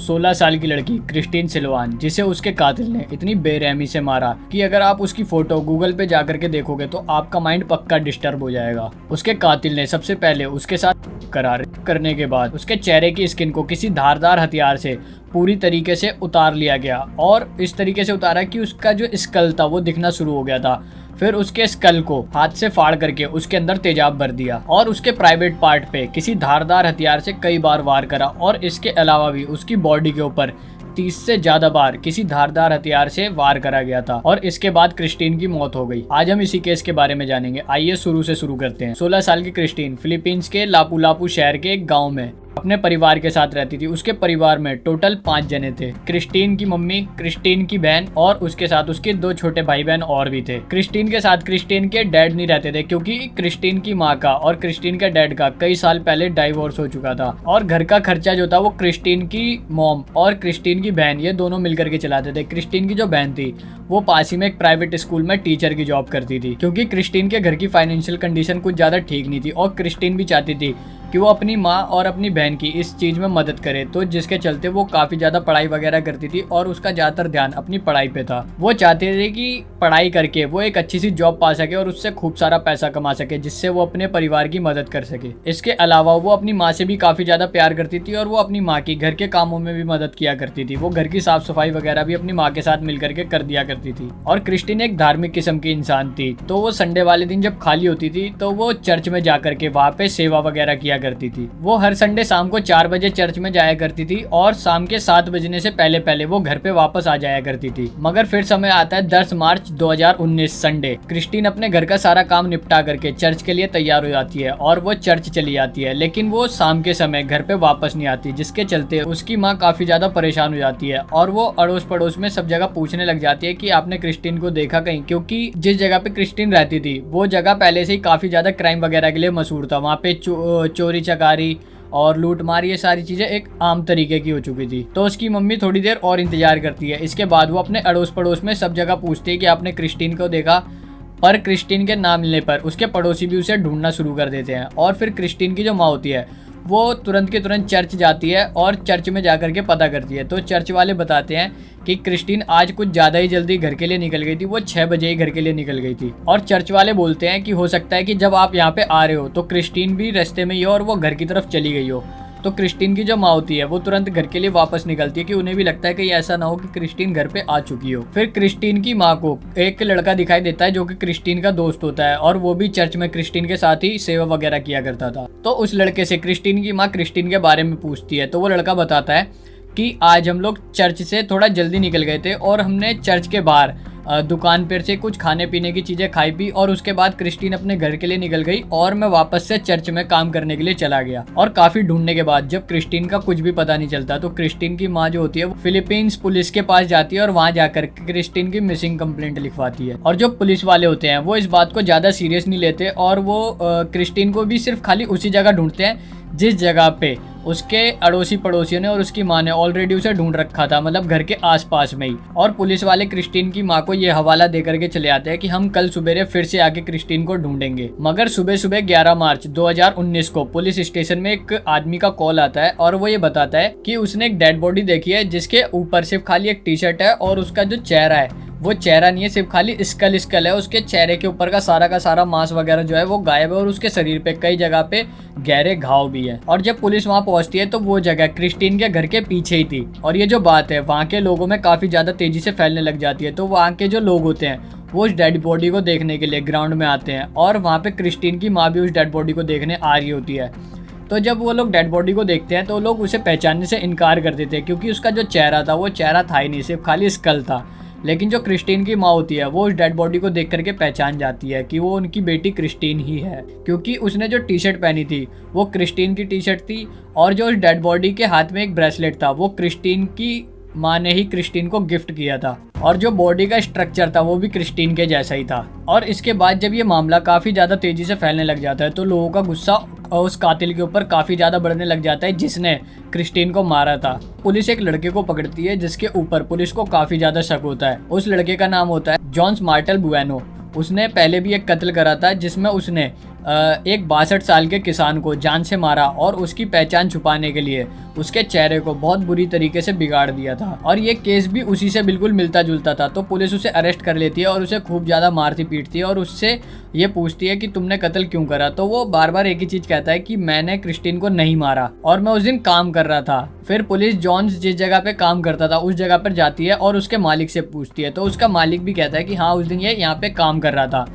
16 साल की लड़की क्रिस्टीन सिल्वान, जिसे उसके कातिल ने इतनी बेरहमी से मारा कि अगर आप उसकी फोटो गूगल पे जाकर के देखोगे तो आपका माइंड पक्का डिस्टर्ब हो जाएगा। उसके कातिल ने सबसे पहले उसके साथ करार करने के बाद उसके चेहरे की स्किन को किसी धारदार हथियार से पूरी तरीके से उतार लिया गया और इस तरीके से उतारा कि उसका जो स्कल था वो दिखना शुरू हो गया था। फिर उसके स्कल को हाथ से फाड़ करके उसके अंदर तेजाब भर दिया और उसके प्राइवेट पार्ट पे किसी धारदार हथियार से कई बार वार करा और इसके अलावा भी उसकी बॉडी के ऊपर 30 से ज्यादा बार किसी धारदार हथियार से वार करा गया था और इसके बाद क्रिस्टीन की मौत हो गई। आज हम इसी केस के बारे में जानेंगे। आइए शुरू से शुरू करते हैं। 16 साल की क्रिस्टीन फिलीपींस के लापू लापू शहर के एक गाँव में अपने परिवार के साथ रहती थी। उसके परिवार में टोटल 5 जने थे। क्रिस्टीन की मम्मी, क्रिस्टीन की बहन और उसके साथ उसके 2 छोटे भाई बहन और भी थे। क्रिस्टीन के साथ क्रिस्टीन के डैड नहीं रहते थे क्योंकि क्रिस्टीन की माँ का और क्रिस्टीन के डैड का कई साल पहले डाइवोर्स हो चुका था और घर का खर्चा जो था वो क्रिस्टीन की मॉम और क्रिस्टीन की बहन ये दोनों मिलकर के चलाते थे। क्रिस्टीन की जो बहन थी वो पास ही में एक प्राइवेट स्कूल में टीचर की जॉब करती थी क्योंकि क्रिस्टीन के घर की फाइनेंशियल कंडीशन कुछ ज्यादा ठीक नहीं थी और क्रिस्टीन भी चाहती थी कि वो अपनी माँ और अपनी बहन की इस चीज़ में मदद करे, तो जिसके चलते वो काफ़ी ज़्यादा पढ़ाई वगैरह करती थी और उसका ज़्यादातर ध्यान अपनी पढ़ाई पे था। वो चाहते थे कि पढ़ाई करके वो एक अच्छी सी जॉब पा सके और उससे खूब सारा पैसा कमा सके जिससे वो अपने परिवार की मदद कर सके। इसके अलावा वो अपनी माँ से भी काफ़ी ज़्यादा प्यार करती थी और वो अपनी माँ की घर के कामों में भी मदद किया करती थी। वो घर की साफ सफाई वगैरह भी अपनी माँ के साथ मिल करके कर दिया करती थी। और क्रिस्टीन एक धार्मिक किस्म की इंसान थी, तो वो संडे वाले दिन जब खाली होती थी तो वो चर्च में जाकर के वहाँ पे सेवा वगैरह किया करती थी। वो हर संडे शाम को 4 बजे चर्च में जाया करती थी और शाम के 7 बजने से पहले पहले वो घर पे वापस आ जाया करती थी। मगर फिर समय आता है 10 मार्च 2019 संडे। क्रिस्टीन अपने घर का सारा काम निपटा करके चर्च के लिए तैयार हो जाती है और वो चर्च चली जाती है, लेकिन वो शाम के समय घर पे वापस नहीं आती, जिसके चलते उसकी माँ काफी ज्यादा परेशान हो जाती है और वो अड़ोस पड़ोस में सब जगह पूछने लग जाती है कि आपने क्रिस्टीन को देखा कहीं, क्योंकि जिस जगह पे क्रिस्टीन रहती थी वो जगह पहले से ही काफी ज्यादा क्राइम वगैरह के लिए मशहूर था। वहाँ पे चोरी चकारी और लूटमार ये सारी चीजें एक आम तरीके की हो चुकी थी। तो उसकी मम्मी थोड़ी देर और इंतजार करती है। इसके बाद वो अपने अड़ोस पड़ोस में सब जगह पूछती है कि आपने क्रिस्टीन को देखा, पर क्रिस्टीन के ना मिलने पर उसके पड़ोसी भी उसे ढूंढना शुरू कर देते हैं और फिर क्रिस्टीन की जो माँ होती है वो तुरंत के तुरंत चर्च जाती है और चर्च में जाकर के पता करती है। तो चर्च वाले बताते हैं कि क्रिस्टीन आज कुछ ज़्यादा ही जल्दी घर के लिए निकल गई थी, वो 6 बजे ही घर के लिए निकल गई थी। और चर्च वाले बोलते हैं कि हो सकता है कि जब आप यहाँ पे आ रहे हो तो क्रिस्टीन भी रास्ते में ही हो और वो घर की तरफ चली गई हो। तो क्रिस्टीन की जो माँ होती है वो तुरंत घर के लिए वापस निकलती है कि उन्हें भी लगता है कि ऐसा ना हो कि क्रिस्टीन घर पे आ चुकी हो। फिर क्रिस्टीन की माँ को एक लड़का दिखाई देता है जो कि क्रिस्टीन का दोस्त होता है और वो भी चर्च में क्रिस्टीन के साथ ही सेवा वगैरह किया करता था। तो उस लड़के से क्रिस्टीन की माँ क्रिस्टीन के बारे में पूछती है, तो वो लड़का बताता है कि आज हम लोग चर्च से थोड़ा जल्दी निकल गए थे और हमने चर्च के बाहर दुकान पर से कुछ खाने पीने की चीज़ें खाई पी और उसके बाद क्रिस्टीन अपने घर के लिए निकल गई और मैं वापस से चर्च में काम करने के लिए चला गया। और काफ़ी ढूंढने के बाद जब क्रिस्टीन का कुछ भी पता नहीं चलता तो क्रिस्टीन की माँ जो होती है वो फिलीपींस पुलिस के पास जाती है और वहाँ जाकर क्रिस्टीन की मिसिंग कंप्लेंट लिखवाती है। और जो पुलिस वाले होते हैं वो इस बात को ज़्यादा सीरियस नहीं लेते और वो क्रिस्टीन को भी सिर्फ खाली उसी जगह ढूंढते हैं जिस जगह पे उसके अड़ोसी पड़ोसियों ने और उसकी माँ ने ऑलरेडी उसे ढूंढ रखा था, मतलब घर के आसपास में ही। और पुलिस वाले क्रिस्टीन की माँ को ये हवाला दे करके चले आते हैं कि हम कल सुबह फिर से आके क्रिस्टीन को ढूंढेंगे। मगर सुबह सुबह 11 मार्च 2019 को पुलिस स्टेशन में एक आदमी का कॉल आता है और वो ये बताता है कि उसने एक डेड बॉडी देखी है जिसके ऊपर सिर्फ खाली एक टी-शर्ट है और उसका जो चेहरा है वो चेहरा नहीं है, सिर्फ खाली स्कल है। उसके चेहरे के ऊपर का सारा मांस वगैरह जो है वो गायब है और उसके शरीर पे कई जगह पे गहरे घाव भी है। और जब पुलिस वहां पहुंचती है तो वो जगह क्रिस्टीन के घर के पीछे ही थी। और ये जो बात है वहां के लोगों में काफी ज्यादा तेजी से फैलने लग जाती है। तो वहां के जो लोग होते हैं वो उस डेड बॉडी को देखने के लिए ग्राउंड में आते हैं और वहाँ पे क्रिस्टीन की माँ भी उस डेड बॉडी को देखने आ रही होती है। तो जब वो लोग डेड बॉडी को देखते हैं तो लोग उसे पहचानने से इनकार कर देते हैं क्योंकि उसका जो चेहरा था वो चेहरा था ही नहीं, सिर्फ खाली स्कल था। लेकिन जो क्रिस्टीन की माँ होती है वो उस डेड बॉडी को देख करके पहचान जाती है कि वो उनकी बेटी क्रिस्टीन ही है, क्योंकि उसने जो टी शर्ट पहनी थी वो क्रिस्टीन की टी शर्ट थी और जो उस डेड बॉडी के हाथ में एक ब्रेसलेट था वो क्रिस्टीन की माँ ने ही क्रिस्टीन को गिफ्ट किया था और जो बॉडी का स्ट्रक्चर था वो भी क्रिस्टीन के जैसा ही था। और इसके बाद जब ये मामला काफ़ी ज़्यादा तेज़ी से फैलने लग जाता है तो लोगों का गुस्सा उस कातिल के ऊपर काफ़ी ज़्यादा बढ़ने लग जाता है जिसने क्रिस्टीन को मारा था। पुलिस एक लड़के को पकड़ती है जिसके ऊपर पुलिस को काफ़ी ज़्यादा शक होता है। उस लड़के का नाम होता है जॉन्स मार्टल बुएनो। उसने पहले भी एक कत्ल करा था जिसमें उसने एक 62 साल के किसान को जान से मारा और उसकी पहचान छुपाने के लिए उसके चेहरे को बहुत बुरी तरीके से बिगाड़ दिया था। और ये केस भी उसी से बिल्कुल मिलता जुलता था। तो पुलिस उसे अरेस्ट कर लेती है और उसे खूब ज़्यादा मारती पीटती है और उससे ये पूछती है कि तुमने कत्ल क्यों करा। तो वो बार बार एक ही चीज़ कहता है कि मैंने क्रिस्टीन को नहीं मारा और मैं उस दिन काम कर रहा था। फिर पुलिस जॉन्स जिस जगह पे काम करता था उस जगह पर जाती है और उसके मालिक से पूछती है। तो उसका मालिक भी कहता है कि हाँ, उस दिन ये यहाँ पे काम कर रहा था।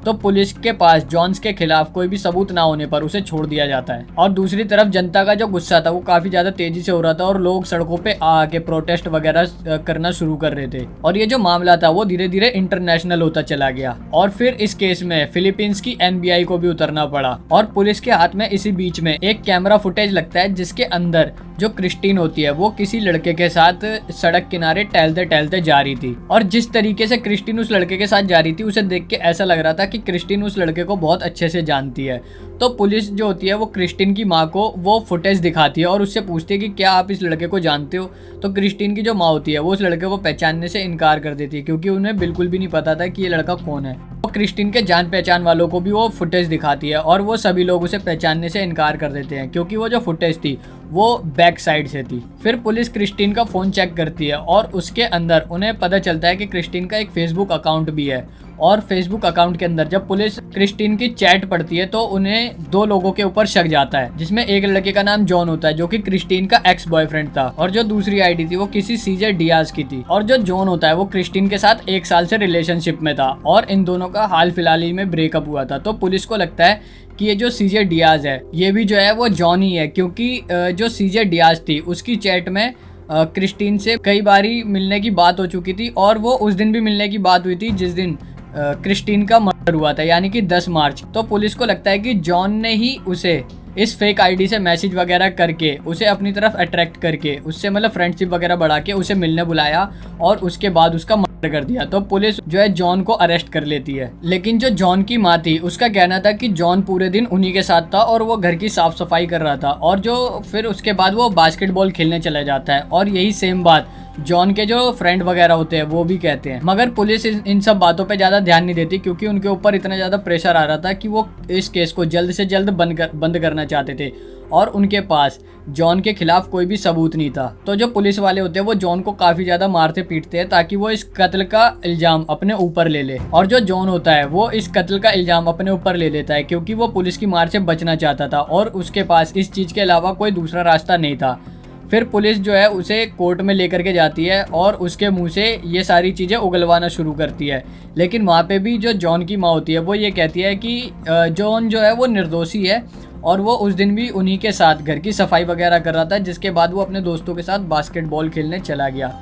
तो पुलिस के पास जॉन्स के खिलाफ कोई भी सबूत ना होने पर उसे छोड़ दिया जाता है। और दूसरी तरफ जनता का जो गुस्सा था वो काफी ज्यादा तेजी से हो रहा था और लोग सड़कों पे आके प्रोटेस्ट वगैरह करना शुरू कर रहे थे। और ये जो मामला था वो धीरे धीरे इंटरनेशनल होता चला गया। और फिर इस केस में फिलीपींस की एनबीआई को भी उतरना पड़ा और पुलिस के हाथ में इसी बीच में एक कैमरा फुटेज लगता है जिसके अंदर जो क्रिस्टीन होती है वो किसी लड़के के साथ सड़क किनारे टहलते टहलते जा रही थी। और जिस तरीके से क्रिस्टीन उस लड़के के साथ जा रही थी उसे देख के ऐसा लग रहा था कि क्रिस्टीन उस लड़के को बहुत अच्छे से जानती है। तो पुलिस जो होती है वो क्रिस्टीन की माँ को वो फुटेज दिखाती है और उससे पूछती है कि क्या आप इस लड़के को जानते हो। तो क्रिस्टीन की जो माँ होती है वो उस लड़के को पहचानने से इनकार कर देती है क्योंकि उन्हें बिल्कुल भी नहीं पता था कि ये लड़का कौन है। तो क्रिस्टीन के जान पहचान वालों को भी वो फुटेज दिखाती है और वो सभी लोग उसे पहचानने से इनकार कर देते हैं क्योंकि वो जो फुटेज थी वो बैक साइड से थी। फिर पुलिस क्रिस्टीन का फोन चेक करती है और उसके अंदर उन्हें पता चलता है कि क्रिस्टीन का एक फेसबुक अकाउंट भी है। और फेसबुक अकाउंट के अंदर जब पुलिस क्रिस्टीन की चैट पढ़ती है तो उन्हें दो लोगों के ऊपर शक जाता है, जिसमें एक लड़के का नाम जॉन होता है जो कि क्रिस्टीन का एक्स बॉयफ्रेंड था और जो दूसरी आईडी थी वो किसी सीजे डियाज की थी। और जो जॉन होता है वो क्रिस्टीन के साथ 1 साल से रिलेशनशिप में था और इन दोनों का हाल फिलहाल ही में ब्रेकअप हुआ था। तो पुलिस को लगता है कि ये जो सीजे डियाज है ये भी जो है वो जॉन ही है क्योंकि जो सीजे डियाज थी उसकी चैट में क्रिस्टीन से कई बारी मिलने की बात हो चुकी थी और वो उस दिन भी मिलने की बात हुई थी जिस दिन क्रिस्टीन का मर्डर हुआ था, यानी कि 10 मार्च। तो पुलिस को लगता है कि जॉन ने ही उसे इस फेक आईडी से मैसेज वगैरह करके उसे अपनी तरफ अट्रैक्ट करके उससे मतलब फ्रेंडशिप वगैरह बढ़ा के उसे मिलने बुलाया और उसके बाद उसका मर्डर कर दिया। तो पुलिस जो है जॉन को अरेस्ट कर लेती है। लेकिन जो जॉन की माँ थी उसका कहना था कि जॉन पूरे दिन उन्हीं के साथ था और वो घर की साफ सफाई कर रहा था और जो फिर उसके बाद वो बास्केटबॉल खेलने चला जाता है। और यही सेम बात जॉन के जो फ्रेंड वगैरह होते हैं वो भी कहते हैं। मगर पुलिस इन सब बातों पे ज़्यादा ध्यान नहीं देती क्योंकि उनके ऊपर इतना ज़्यादा प्रेशर आ रहा था कि वो इस केस को जल्द से जल्द बंद करना चाहते थे और उनके पास जॉन के खिलाफ कोई भी सबूत नहीं था। तो जो पुलिस वाले होते हैं वो जॉन को काफ़ी ज़्यादा मारते पीटते हैं ताकि वो इस कत्ल का इल्ज़ाम अपने ऊपर ले ले। और जो जॉन होता है वो इस कत्ल का इल्ज़ाम अपने ऊपर ले लेता है क्योंकि वो पुलिस की मार से बचना चाहता था और उसके पास इस चीज़ के अलावा कोई दूसरा रास्ता नहीं था। फिर पुलिस जो है उसे कोर्ट में लेकर के जाती है और उसके मुंह से ये सारी चीज़ें उगलवाना शुरू करती है। लेकिन वहाँ पे भी जो जॉन की माँ होती है वो ये कहती है कि जॉन जो है वो निर्दोषी है और वो उस दिन भी उन्हीं के साथ घर की सफाई वगैरह कर रहा था, जिसके बाद वो अपने दोस्तों के साथ बास्केटबॉल खेलने चला गया।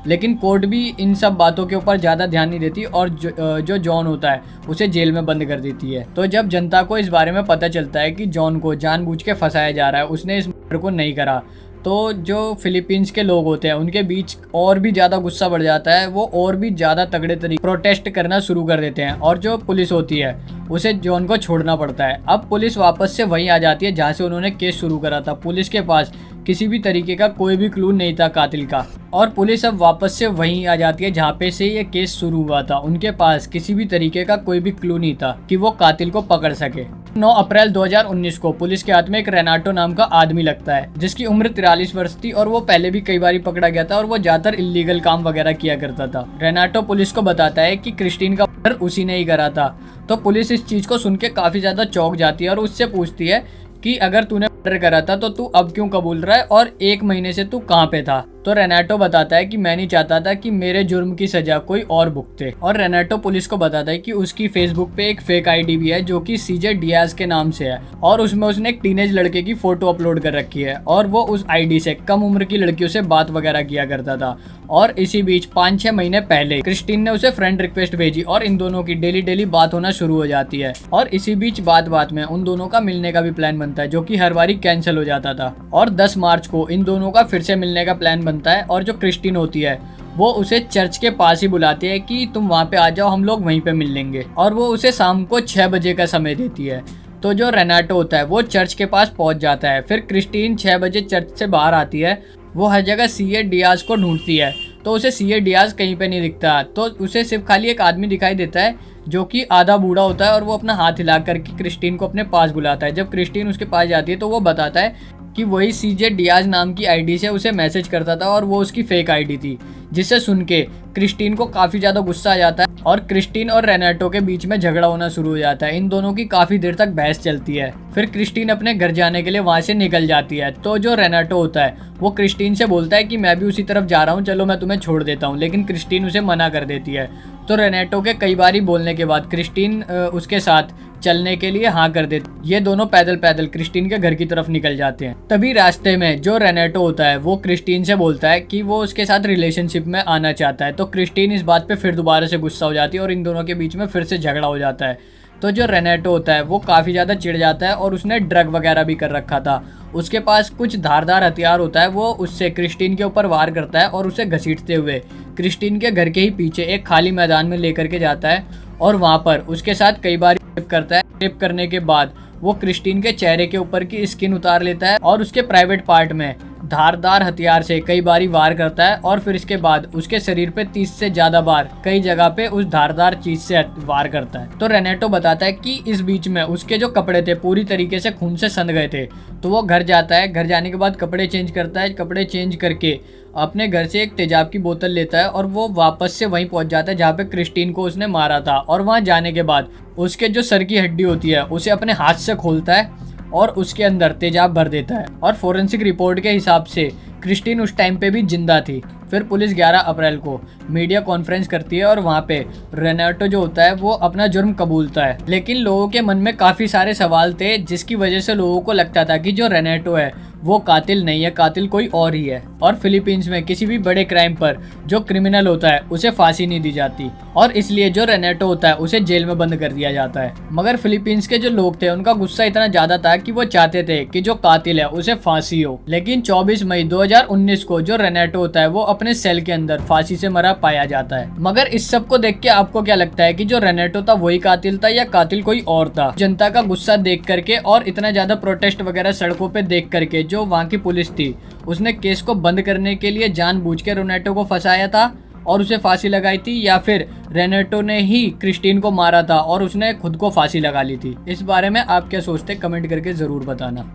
लेकिन कोर्ट भी इन सब बातों के ऊपर ज़्यादा ध्यान नहीं देती और जो जॉन होता है उसे जेल में बंद कर देती है। तो जब जनता को इस बारे में पता चलता है कि जॉन को जानबूझ के फंसाया जा रहा है, उसने इस मर्डर को नहीं करा, तो जो फिलीपींस के लोग होते हैं उनके बीच और भी ज़्यादा गुस्सा बढ़ जाता है। वो और भी ज़्यादा तगड़े तरीके प्रोटेस्ट करना शुरू कर देते हैं और जो पुलिस होती है उसे जॉन को छोड़ना पड़ता है। अब पुलिस वापस से वहीं आ जाती है जहाँ से उन्होंने केस शुरू करा था। पुलिस के पास किसी भी तरीके का कोई भी क्लू नहीं था कातिल का और पुलिस अब वापस से वहीं आ जाती है जहाँ पे से ये केस शुरू हुआ था। उनके पास किसी भी तरीके का कोई भी क्लू नहीं था कि वो कातिल को पकड़ सके। 9 अप्रैल 2019 को पुलिस के हाथ में एक रेनाटो नाम का आदमी लगता है जिसकी उम्र 43 वर्ष थी और वो पहले भी कई बार पकड़ा गया था और वो ज्यादातर इलीगल काम वगैरह किया करता था। रेनाटो पुलिस को बताता है कि क्रिस्टीन का मर्डर उसी ने ही करा था। तो पुलिस इस चीज को सुन के काफी ज्यादा चौंक जाती है और उससे पूछती है कि अगर तूने मर्डर करा था तो तू अब क्यों कबूल रहा है और 1 महीने से तू कहाँ पे था। तो रेनाटो बताता है कि मैं नहीं चाहता था कि मेरे जुर्म की सजा कोई और भुगते। और रेनाटो पुलिस को बताता है कि उसकी फेसबुक पे एक फेक आईडी भी है जो कि सीजे डियाज के नाम से है और उसमें उसने एक टीनेज लड़के की फोटो अपलोड कर रखी है और वो उस आईडी से कम उम्र की लड़कियों से बात वगैरह किया करता था। और इसी बीच 5-6 महीने पहले क्रिस्टीन ने उसे फ्रेंड रिक्वेस्ट भेजी और इन दोनों की डेली बात होना शुरू हो जाती है। और इसी बीच बात में उन दोनों का मिलने का भी प्लान बनता है जो कि हर बारी कैंसिल हो जाता था। और 10 मार्च को इन दोनों का फिर से मिलने का प्लान बनता है और जो क्रिस्टीन होती है वो उसे चर्च के पास ही बुलाती है कि तुम वहाँ पे आ जाओ, हम लोग वहीं पे मिल लेंगे। और वो उसे शाम को 6 बजे का समय देती है। तो जो रेनाटो होता है वो चर्च के पास पहुंच जाता है। फिर क्रिस्टीन 6 बजे चर्च से बाहर आती है। वो हर जगह सीए डियाज को ढूंढती है तो उसे सीए डियाज कहीं पे नहीं दिखता। तो उसे सिर्फ खाली एक आदमी दिखाई देता है जो कि आधा बूढ़ा होता है और वो अपना हाथ हिला करके क्रिस्टीन को अपने पास बुलाता है। जब क्रिस्टीन उसके पास जाती है तो वो बताता है कि वही सीजे डियाज नाम की आईडी से उसे मैसेज करता था और वो उसकी फेक आईडी थी, जिसे सुन के क्रिस्टीन को काफ़ी ज़्यादा गुस्सा आ जाता है और क्रिस्टीन और रेनेटो के बीच में झगड़ा होना शुरू हो जाता है। इन दोनों की काफ़ी देर तक बहस चलती है। फिर क्रिस्टीन अपने घर जाने के लिए वहाँ से निकल जाती है। तो जो रेनेटो होता है वो क्रिस्टीन से बोलता है कि मैं भी उसी तरफ जा रहा हूँ, चलो मैं तुम्हें छोड़ देता हूँ, लेकिन क्रिस्टीन उसे मना कर देती है। तो रेनेटो के कई बारी बोलने के बाद क्रिस्टीन उसके साथ चलने के लिए हाँ कर देती। ये दोनों पैदल पैदल क्रिस्टीन के घर की तरफ निकल जाते हैं। तभी रास्ते में जो रेनेटो होता है वो क्रिस्टीन से बोलता है कि वो उसके साथ रिलेशनशिप में आना चाहता है। तो क्रिस्टीन इस बात पे फिर दोबारा से गुस्सा हो जाती है और इन दोनों के बीच में फिर से झगड़ा हो जाता है। तो जो रेनेटो होता है वो काफ़ी ज़्यादा चिढ़ जाता है और उसने ड्रग वगैरह भी कर रखा था। उसके पास कुछ धारदार हथियार होता है, वो उससे क्रिस्टीन के ऊपर वार करता है और उसे घसीटते हुए क्रिस्टीन के घर के ही पीछे एक खाली मैदान में लेकर के जाता है और वहाँ पर उसके साथ कई बार रेप करता है। रेप करने के बाद वो क्रिस्टीन के चेहरे के ऊपर की स्किन उतार लेता है और उसके प्राइवेट पार्ट में धारदार हथियार से कई बारी वार करता है और फिर इसके बाद उसके शरीर पे 30 से ज्यादा बार कई जगह पे उस धारदार चीज से वार करता है। तो रेनेटो बताता है कि इस बीच में उसके जो कपड़े थे पूरी तरीके से खून से सन गए थे। तो वो घर जाता है, घर जाने के बाद कपड़े चेंज करता है, कपड़े चेंज करके अपने घर से एक तेजाब की बोतल लेता है और वो वापस से वहीं पहुंच जाता है जहाँ पे क्रिस्टीन को उसने मारा था। और वहाँ जाने के बाद उसके जो सर की हड्डी होती है उसे अपने हाथ से खोलता है और उसके अंदर तेजाब भर देता है। और फोरेंसिक रिपोर्ट के हिसाब से क्रिस्टीन उस टाइम पे भी जिंदा थी। फिर पुलिस 11 अप्रैल को मीडिया कॉन्फ्रेंस करती है और वहाँ पे रेनेटो जो होता है वो अपना जुर्म कबूलता है। लेकिन लोगों के मन में काफ़ी सारे सवाल थे, जिसकी वजह से लोगों को लगता था कि जो रेनेटो है वो कातिल नहीं है, कातिल कोई और ही है। और फिलीपींस में किसी भी बड़े क्राइम पर जो क्रिमिनल होता है उसे फांसी नहीं दी जाती और इसलिए जो रेनेटो होता है उसे जेल में बंद कर दिया जाता है। मगर फिलीपींस के जो लोग थे उनका गुस्सा इतना ज़्यादा था कि वो चाहते थे कि जो कातिल है उसे फांसी हो। लेकिन 24 मई 2019 को जो रेनेटो होता है वो अपने सेल के अंदर फांसी से मरा पाया जाता है। मगर इस सब को देख के आपको क्या लगता है कि जो रेनेटो था वही कातिल था या कातिल कोई और था? जनता का गुस्सा देख करके और इतना ज्यादा प्रोटेस्ट वगैरह सड़कों पे देख करके जो वहाँ की पुलिस थी उसने केस को बंद करने के लिए जानबूझ के रेनेटो को फंसाया था और उसे फांसी लगाई थी, या फिर रेनेटो ने ही क्रिस्टीन को मारा था और उसने खुद को फांसी लगा ली थी? इस बारे में आप क्या सोचते हैं कमेंट करके जरूर बताना।